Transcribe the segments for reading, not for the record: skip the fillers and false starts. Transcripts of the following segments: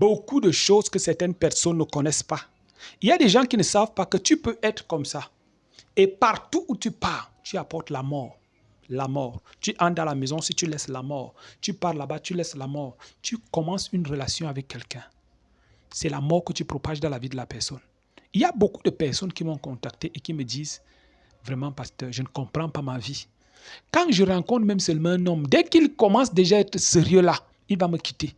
beaucoup de choses que certaines personnes ne connaissent pas. Il y a des gens qui ne savent pas que tu peux être comme ça. Et partout où tu pars, tu apportes la mort. La mort. Tu entres dans la maison, si tu laisses la mort. Tu pars là-bas, tu laisses la mort. Tu commences une relation avec quelqu'un. C'est la mort que tu propages dans la vie de la personne. Il y a beaucoup de personnes qui m'ont contacté et qui me disent, vraiment, pasteur, je ne comprends pas ma vie. Quand je rencontre même seulement un homme, dès qu'il commence déjà à être sérieux là, il va me quitter.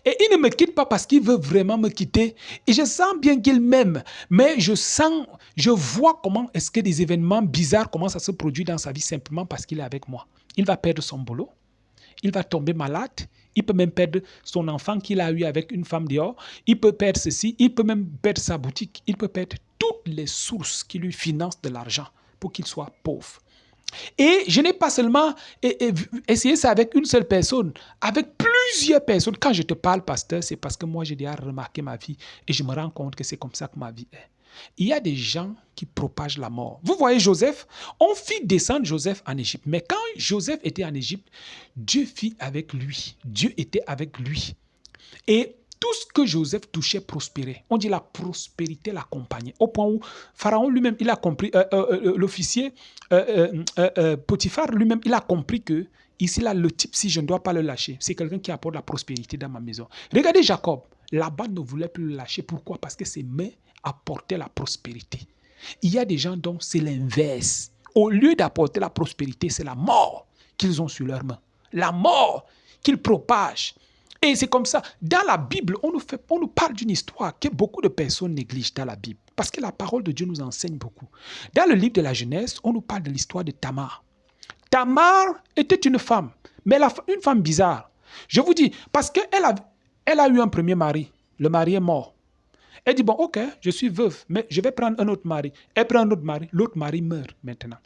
Et il ne me quitte pas parce qu'il veut vraiment me quitter. Et je sens bien qu'il m'aime. Mais je vois comment est-ce que des événements bizarres commencent à se produire dans sa vie simplement parce qu'il est avec moi. Il va perdre son boulot. Il va tomber malade. Il peut même perdre son enfant qu'il a eu avec une femme dehors. Il peut perdre ceci. Il peut même perdre sa boutique. Il peut perdre toutes les sources qui lui financent de l'argent pour qu'il soit pauvre. Et je n'ai pas seulement essayé ça avec une seule personne, avec plusieurs personnes. Quand je te parle, pasteur, c'est parce que moi, j'ai déjà remarqué ma vie et je me rends compte que c'est comme ça que ma vie est. Il y a des gens qui propagent la mort. Vous voyez Joseph, on fit descendre Joseph en Égypte. Mais quand Joseph était en Égypte, Dieu fit avec lui. Dieu était avec lui. Et tout ce que Joseph touchait prospérait. On dit la prospérité l'accompagnait. Au point où Pharaon lui-même, il a compris, l'officier Potiphar lui-même, il a compris que ici, là, le type, si je ne dois pas le lâcher, c'est quelqu'un qui apporte la prospérité dans ma maison. Regardez Jacob. Laban ne voulait plus le lâcher. Pourquoi? Parce que ses mains apportaient la prospérité. Il y a des gens dont c'est l'inverse. Au lieu d'apporter la prospérité, c'est la mort qu'ils ont sur leurs mains. La mort qu'ils propagent. Et c'est comme ça. Dans la Bible, on nous parle d'une histoire que beaucoup de personnes négligent dans la Bible. Parce que la parole de Dieu nous enseigne beaucoup. Dans le livre de la Genèse, on nous parle de l'histoire de Tamar. Tamar était une femme, mais une femme bizarre. Je vous dis, parce qu'elle a eu un premier mari. Le mari est mort. Elle dit, bon, ok, je suis veuve, mais je vais prendre un autre mari. Elle prend un autre mari, l'autre mari meurt maintenant.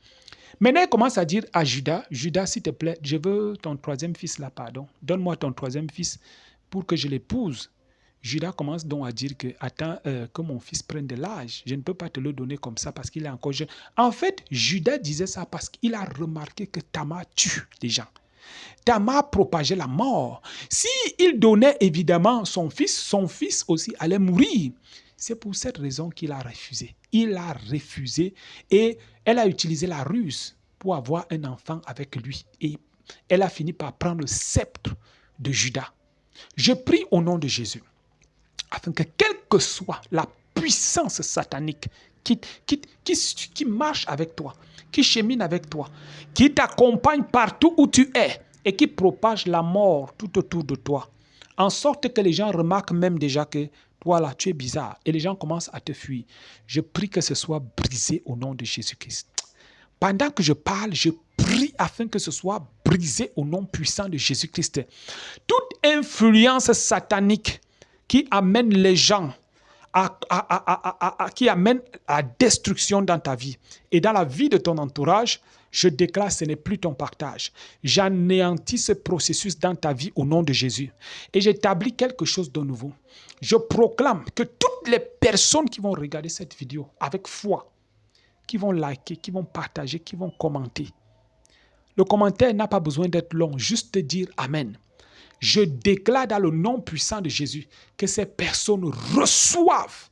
Maintenant, elle commence à dire à Judas, Judas, s'il te plaît, je veux ton troisième fils là, pardon. Donne-moi ton troisième fils pour que je l'épouse. Judas commence donc à dire que, attends, que mon fils prenne de l'âge. Je ne peux pas te le donner comme ça parce qu'il est encore jeune. En fait, Judas disait ça parce qu'il a remarqué que Tamar tue les gens. Tamar propageait la mort. S'il donnait évidemment son fils aussi allait mourir. C'est pour cette raison qu'il a refusé. Il a refusé et elle a utilisé la ruse pour avoir un enfant avec lui. Et elle a fini par prendre le sceptre de Judas. Je prie au nom de Jésus, afin que quelle que soit la puissance satanique qui marche avec toi, qui chemine avec toi, qui t'accompagne partout où tu es et qui propage la mort tout autour de toi, en sorte que les gens remarquent même déjà que toi là, tu es bizarre et les gens commencent à te fuir. Je prie que ce soit brisé au nom de Jésus-Christ. Pendant que je parle, je prie afin que ce soit brisé au nom puissant de Jésus-Christ. Toute influence satanique qui amène les gens qui amène à la destruction dans ta vie et dans la vie de ton entourage, je déclare ce n'est plus ton partage. J'anéantis ce processus dans ta vie au nom de Jésus et j'établis quelque chose de nouveau. Je proclame que toutes les personnes qui vont regarder cette vidéo avec foi, qui vont liker, qui vont partager, qui vont commenter. Le commentaire n'a pas besoin d'être long, juste dire Amen. Je déclare dans le nom puissant de Jésus que ces personnes reçoivent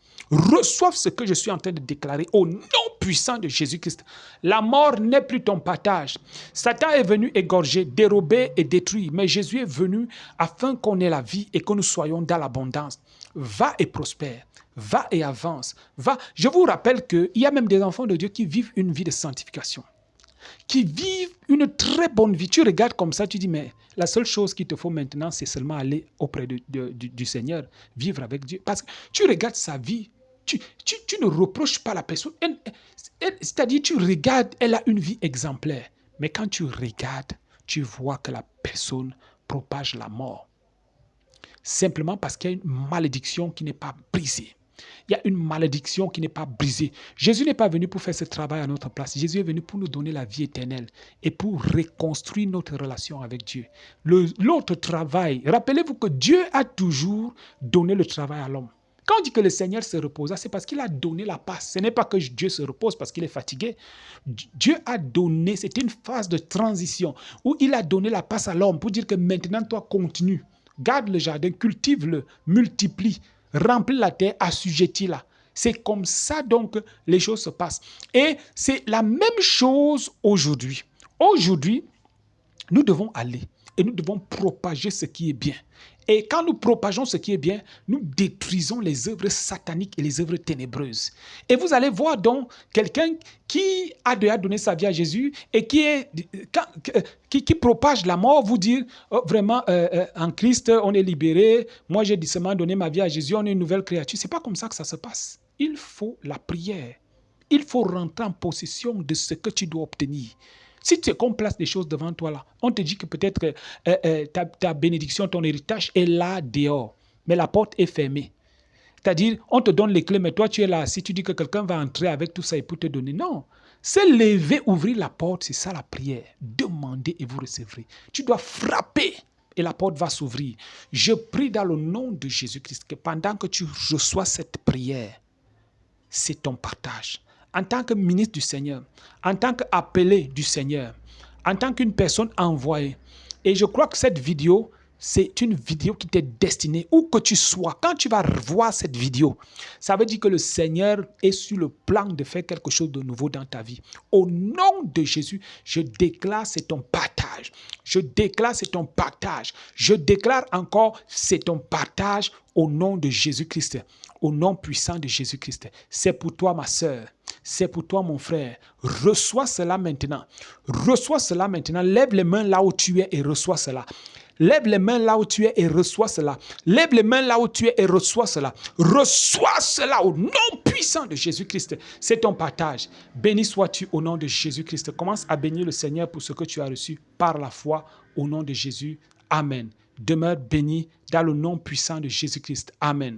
ce que je suis en train de déclarer au nom puissant de Jésus-Christ. La mort n'est plus ton partage. Satan est venu égorger, dérober et détruire, mais Jésus est venu afin qu'on ait la vie et que nous soyons dans l'abondance. Va et prospère. Va et avance. Va. Je vous rappelle qu'il y a même des enfants de Dieu qui vivent une vie de sanctification, qui vivent une très bonne vie. Tu regardes comme ça, tu dis, mais la seule chose qu'il te faut maintenant, c'est seulement aller auprès du Seigneur, vivre avec Dieu. Parce que tu regardes sa vie, tu ne reproches pas la personne. C'est-à-dire, tu regardes, elle a une vie exemplaire. Mais quand tu regardes, tu vois que la personne propage la mort. Simplement parce qu'il y a une malédiction qui n'est pas brisée. Il y a une malédiction qui n'est pas brisée. Jésus n'est pas venu pour faire ce travail à notre place. Jésus est venu pour nous donner la vie éternelle et pour reconstruire notre relation avec Dieu. L'autre travail, rappelez-vous que Dieu a toujours donné le travail à l'homme. Quand on dit que le Seigneur se reposa, c'est parce qu'il a donné la pace. Ce n'est pas que Dieu se repose parce qu'il est fatigué. Dieu a donné, c'était une phase de transition où il a donné la pace à l'homme pour dire que maintenant, toi, continue. Garde le jardin, cultive-le, multiplie, remplis la terre, assujettis-la. C'est comme ça donc les choses se passent. Et c'est la même chose aujourd'hui. Aujourd'hui, nous devons aller et nous devons propager ce qui est bien. Et quand nous propageons ce qui est bien, nous détruisons les œuvres sataniques et les œuvres ténébreuses. Et vous allez voir donc quelqu'un qui a déjà donné sa vie à Jésus et qui propage la mort, vous dire vraiment en Christ on est libéré, moi j'ai seulement donné ma vie à Jésus, on est une nouvelle créature. Ce n'est pas comme ça que ça se passe. Il faut la prière. Il faut rentrer en possession de ce que tu dois obtenir. Si tu qu'on place des choses devant toi là, on te dit que peut-être ta bénédiction, ton héritage est là dehors, mais la porte est fermée. C'est-à-dire, on te donne les clés, mais toi tu es là. Si tu dis que quelqu'un va entrer avec tout ça et pour te donner, non. Se lever, ouvrir la porte, c'est ça la prière. Demandez et vous recevrez. Tu dois frapper et la porte va s'ouvrir. Je prie dans le nom de Jésus-Christ que pendant que tu reçois cette prière, c'est ton partage. En tant que ministre du Seigneur, en tant qu'appelé du Seigneur, en tant qu'une personne envoyée. Et je crois que cette vidéo, c'est une vidéo qui t'est destinée, où que tu sois. Quand tu vas revoir cette vidéo, ça veut dire que le Seigneur est sur le plan de faire quelque chose de nouveau dans ta vie. Au nom de Jésus, je déclare c'est ton partage. Je déclare c'est ton partage. Je déclare encore c'est ton partage au nom de Jésus-Christ. Au nom puissant de Jésus-Christ. C'est pour toi, ma sœur. C'est pour toi, mon frère. Reçois cela maintenant. Reçois cela maintenant. Lève les mains là où tu es et reçois cela. Lève les mains là où tu es et reçois cela. Lève les mains là où tu es et reçois cela. Reçois cela au nom puissant de Jésus-Christ. C'est ton partage. Béni sois-tu au nom de Jésus-Christ. Commence à bénir le Seigneur pour ce que tu as reçu par la foi au nom de Jésus. Amen. Demeure béni dans le nom puissant de Jésus-Christ. Amen.